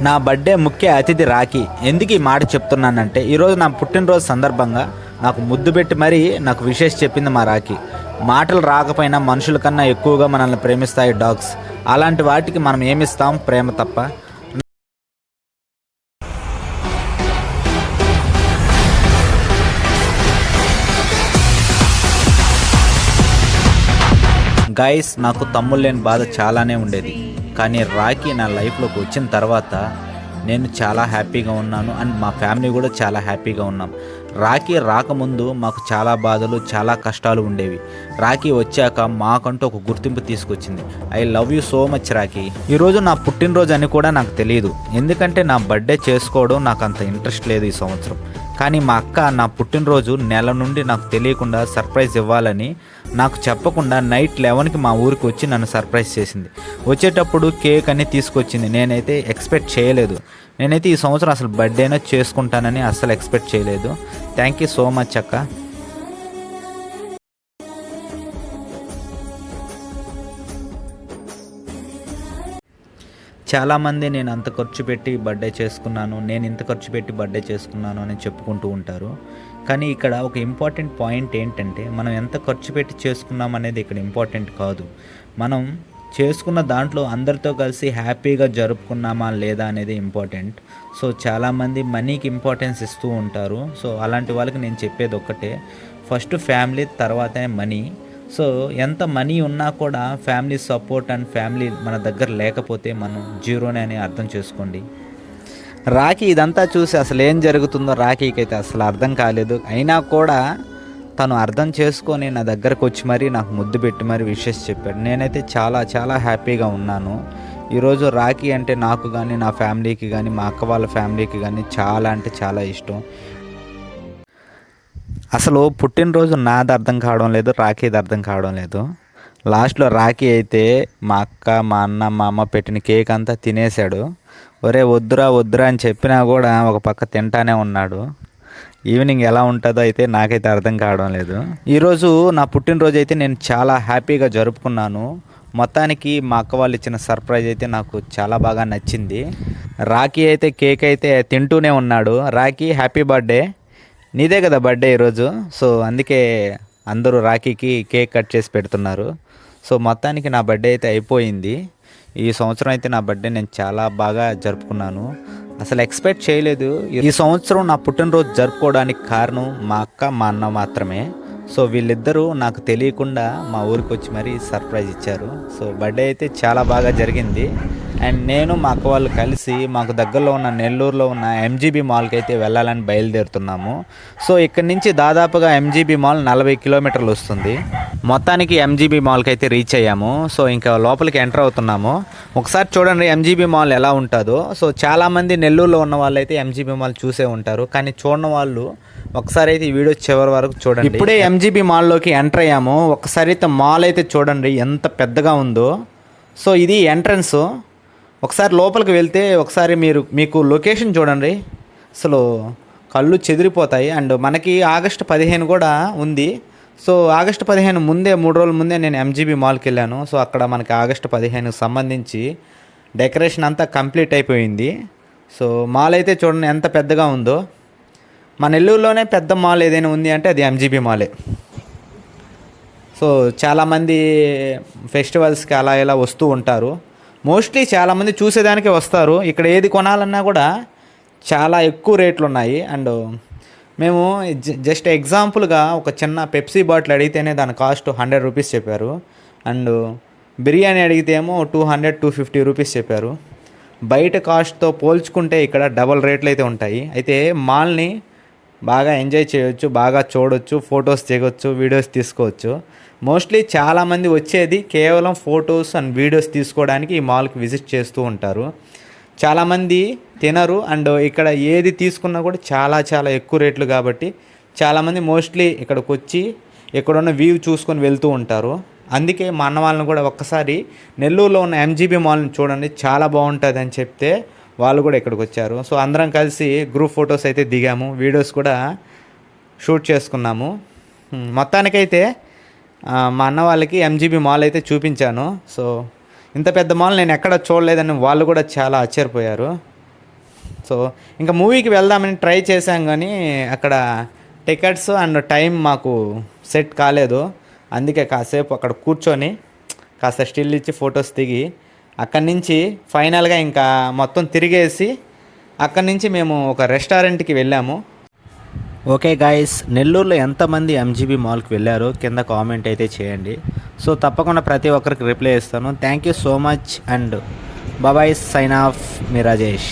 నా బర్త్డే ముఖ్య అతిథి రాఖీ. ఎందుకు ఈ మాట చెప్తున్నానంటే, ఈరోజు నా పుట్టినరోజు సందర్భంగా నాకు ముద్దు పెట్టి మరీ నాకు విషెస్ చెప్పింది మా రాఖీ. మాటలు రాకపోయినా మనుషుల కన్నా ఎక్కువగా మనల్ని ప్రేమిస్తాయి డాగ్స్. అలాంటి వాటికి మనం ఏమిస్తాం? ప్రేమ తప్ప. గైస్, నాకు తమ్ముళ్ళు లేని బాధ చాలానే ఉండేది. కానీ రాఖీ నా లైఫ్లోకి వచ్చిన తర్వాత నేను చాలా హ్యాపీగా ఉన్నాను అండ్ మా ఫ్యామిలీ కూడా చాలా హ్యాపీగా ఉన్నాం. రాఖీ రాకముందు మాకు చాలా బాధలు, చాలా కష్టాలు ఉండేవి. రాఖీ వచ్చాక మాకంటూ ఒక గుర్తింపు తీసుకొచ్చింది. I love you so much Rakhi. ఈరోజు నా పుట్టినరోజు అని కూడా నాకు తెలియదు, ఎందుకంటే నా బర్త్డే చేసుకోవడం నాకు అంత ఇంట్రెస్ట్ లేదు ఈ సంవత్సరం. కానీ మా అక్క నా పుట్టినరోజు నెల నుండి నాకు తెలియకుండా సర్ప్రైజ్ ఇవ్వాలని నాకు చెప్పకుండా నైట్ 11కి మా ఊరికి వచ్చి నన్ను సర్ప్రైజ్ చేసింది. వచ్చేటప్పుడు కేక్ అని తీసుకొచ్చింది. నేనైతే ఎక్స్పెక్ట్ చేయలేదు. నేనైతే ఈ సంవత్సరం అసలు బర్త్డేనే చేసుకుంటానని అస్సలు ఎక్స్పెక్ట్ చేయలేదు. థ్యాంక్ యూ సో మచ్ అక్క. చాలామంది నేను అంత ఖర్చు పెట్టి బర్త్డే చేసుకున్నాను, నేను ఇంత ఖర్చు పెట్టి బర్త్డే చేసుకున్నాను అని చెప్పుకుంటూ ఉంటారు. కానీ ఇక్కడ ఒక ఇంపార్టెంట్ పాయింట్ ఏంటంటే, మనం ఎంత ఖర్చు పెట్టి చేసుకున్నాం అనేది ఇక్కడ ఇంపార్టెంట్ కాదు. మనం చేసుకున్న దాంట్లో అందరితో కలిసి హ్యాపీగా జరుపుకున్నామా లేదా అనేది ఇంపార్టెంట్. సో చాలామంది మనీకి ఇంపార్టెన్స్ ఇస్తూ ఉంటారు. సో అలాంటి వాళ్ళకి నేను చెప్పేది ఒక్కటే, ఫస్ట్ ఫ్యామిలీ, తర్వాతే మనీ. సో ఎంత మనీ ఉన్నా కూడా ఫ్యామిలీ సపోర్ట్ అండ్ ఫ్యామిలీ మన దగ్గర లేకపోతే మనం జీరోనే అని అర్థం చేసుకోండి. రాఖీ ఇదంతా చూసి అసలు ఏం జరుగుతుందో రాఖీకి అయితే అసలు అర్థం కాలేదు. అయినా కూడా తను అర్థం చేసుకొని నా దగ్గరకు వచ్చి మరీ నాకు ముద్దు పెట్టి మరీ విషెస్ చెప్పాడు. నేనైతే చాలా చాలా హ్యాపీగా ఉన్నాను. ఈరోజు రాఖీ అంటే నాకు కానీ, నా ఫ్యామిలీకి కానీ, మా అక్క వాళ్ళ ఫ్యామిలీకి కానీ చాలా అంటే చాలా ఇష్టం. అసలు పుట్టినరోజు నాది అర్థం కావడం లేదు, రాఖీది అర్థం కావడం లేదు. లాస్ట్లో రాఖీ అయితే మా అక్క, మా అన్న, మా అమ్మ పెట్టిన కేక్ అంతా తినేశాడు. ఒరే వద్దురా వద్దురా అని చెప్పినా కూడా ఒక పక్క తింటానే ఉన్నాడు. ఈవినింగ్ ఎలా ఉంటుందో అయితే నాకైతే అర్థం కావడం లేదు. ఈరోజు నా పుట్టినరోజు అయితే నేను చాలా హ్యాపీగా జరుపుకున్నాను. మొత్తానికి మా అక్క వాళ్ళు ఇచ్చిన సర్ప్రైజ్ అయితే నాకు చాలా బాగా నచ్చింది. రాఖీ అయితే కేక్ అయితే తింటూనే ఉన్నాడు. Rakhi happy birthday. నీదే కదా బర్త్డే ఈరోజు, సో అందుకే అందరూ రాఖీకి కేక్ కట్ చేసి పెడుతున్నారు. సో మొత్తానికి నా బర్త్డే అయితే అయిపోయింది. ఈ సంవత్సరం అయితే నా బర్త్డే నేను చాలా బాగా జరుపుకున్నాను. అసలు ఎక్స్పెక్ట్ చేయలేదు. ఈ సంవత్సరం నా పుట్టినరోజు జరుపుకోవడానికి కారణం మా అక్క, మా అన్న మాత్రమే. సో వీళ్ళిద్దరూ నాకు తెలియకుండా మా ఊరికి వచ్చి మరీ సర్ప్రైజ్ ఇచ్చారు. సో బర్త్డే అయితే చాలా బాగా జరిగింది. అండ్ నేను మా అక్క వాళ్ళు కలిసి మాకు దగ్గరలో ఉన్న నెల్లూరులో ఉన్న ఎంజీబీ మాల్కి అయితే వెళ్ళాలని బయలుదేరుతున్నాము. సో ఇక్కడి నుంచి దాదాపుగా ఎంజీబీ మాల్ 40 కిలోమీటర్లు వస్తుంది. మొత్తానికి ఎంజీబీ మాల్కి అయితే రీచ్ అయ్యాము. సో ఇంకా లోపలికి ఎంటర్ అవుతున్నాము. ఒకసారి చూడండి ఎంజీబీ మాల్ ఎలా ఉంటుందో. సో చాలామంది నెల్లూరులో ఉన్న వాళ్ళు అయితే ఎంజీబీ మాల్ చూసే ఉంటారు, కానీ చూడని వాళ్ళు ఒకసారి అయితే ఈ వీడియో చివరి వరకు చూడండి. ఇప్పుడే ఎంజీబీ మాల్లోకి ఎంటర్ అయ్యాము. ఒకసారి అయితే మాల్ అయితే చూడండి ఎంత పెద్దగా ఉందో. సో ఇది ఎంట్రన్స్. ఒకసారి లోపలికి వెళ్తే ఒకసారి మీకు లొకేషన్ చూడండి, అసలు కళ్ళు చెదిరిపోతాయి. అండ్ మనకి ఆగస్టు 15 కూడా ఉంది. సో ఆగస్టు 15 ముందే 3 రోజుల ముందే నేను ఎంజీబీ మాల్కి వెళ్ళాను. సో అక్కడ మనకి ఆగస్టు 15కి సంబంధించి డెకరేషన్ అంతా కంప్లీట్ అయిపోయింది. సో మాల్ అయితే చూడండి ఎంత పెద్దగా ఉందో. మన నెల్లూరులోనే పెద్ద మాల్ ఏదైనా ఉంది అంటే అది ఎంజీబీ మాలే. సో చాలామంది ఫెస్టివల్స్కి అలా ఇలా వస్తూ ఉంటారు. మోస్ట్లీ చాలామంది చూసేదానికే వస్తారు. ఇక్కడ ఏది కొనాలన్నా కూడా చాలా ఎక్కువ రేట్లు ఉన్నాయి. అండ్ మేము జస్ట్ ఎగ్జాంపుల్గా ఒక చిన్న పెప్సీ బాటిల్ అడిగితేనే దాని కాస్ట్ 100 రూపీస్ చెప్పారు. అండ్ బిర్యానీ అడిగితే ఏమో 200-250 రూపీస్ చెప్పారు. బయట కాస్ట్తో పోల్చుకుంటే ఇక్కడ డబల్ రేట్లు అయితే ఉంటాయి. అయితే మాల్ని బాగా ఎంజాయ్ చేయొచ్చు, బాగా చూడొచ్చు, ఫొటోస్ దిగొచ్చు, వీడియోస్ తీసుకోవచ్చు. మోస్ట్లీ చాలామంది వచ్చేది కేవలం ఫొటోస్ అండ్ వీడియోస్ తీసుకోవడానికి ఈ మాల్కి విజిట్ చేస్తూ ఉంటారు. చాలామంది తినరు. అండ్ ఇక్కడ ఏది తీసుకున్నా కూడా చాలా చాలా ఎక్కువ రేట్లు కాబట్టి చాలామంది మోస్ట్లీ ఇక్కడికి వచ్చి ఇక్కడున్న వ్యూ చూసుకొని వెళ్తూ ఉంటారు. అందుకే మా అన్న వాళ్ళని కూడా ఒక్కసారి నెల్లూరులో ఉన్న ఎంజీబీ మాల్ని చూడండి, చాలా బాగుంటుంది అని చెప్తే వాళ్ళు కూడా ఇక్కడికి వచ్చారు. సో అందరం కలిసి గ్రూప్ ఫొటోస్ అయితే దిగాము, వీడియోస్ కూడా షూట్ చేసుకున్నాము. మొత్తానికైతే మా అన్న వాళ్ళకి ఎంజీబీ మాల్ అయితే చూపించాను. సో ఇంత పెద్ద మాల్ నేను ఎక్కడ చూడలేదని వాళ్ళు కూడా చాలా ఆశ్చర్యపోయారు. సో ఇంకా మూవీకి వెళ్దామని ట్రై చేశాం కానీ అక్కడ టికెట్స్ అండ్ టైం మాకు సెట్ కాలేదు. అందుకే కాసేపు అక్కడ కూర్చొని కాస్త స్టిల్ ఇచ్చి ఫొటోస్ దిగి అక్కడి నుంచి ఫైనల్గా ఇంకా మొత్తం తిరిగేసి అక్కడి నుంచి మేము ఒక రెస్టారెంట్కి వెళ్ళాము. ఓకే గాయస్, నెల్లూరులో ఎంతమంది ఎంజీబీ మాల్కి వెళ్ళారో కింద కామెంట్ అయితే చేయండి. సో తప్పకుండా ప్రతి ఒక్కరికి రిప్లై ఇస్తాను. Thank you so much and బాబాయ్, సైన్ ఆఫ్, మీ రాజేష్.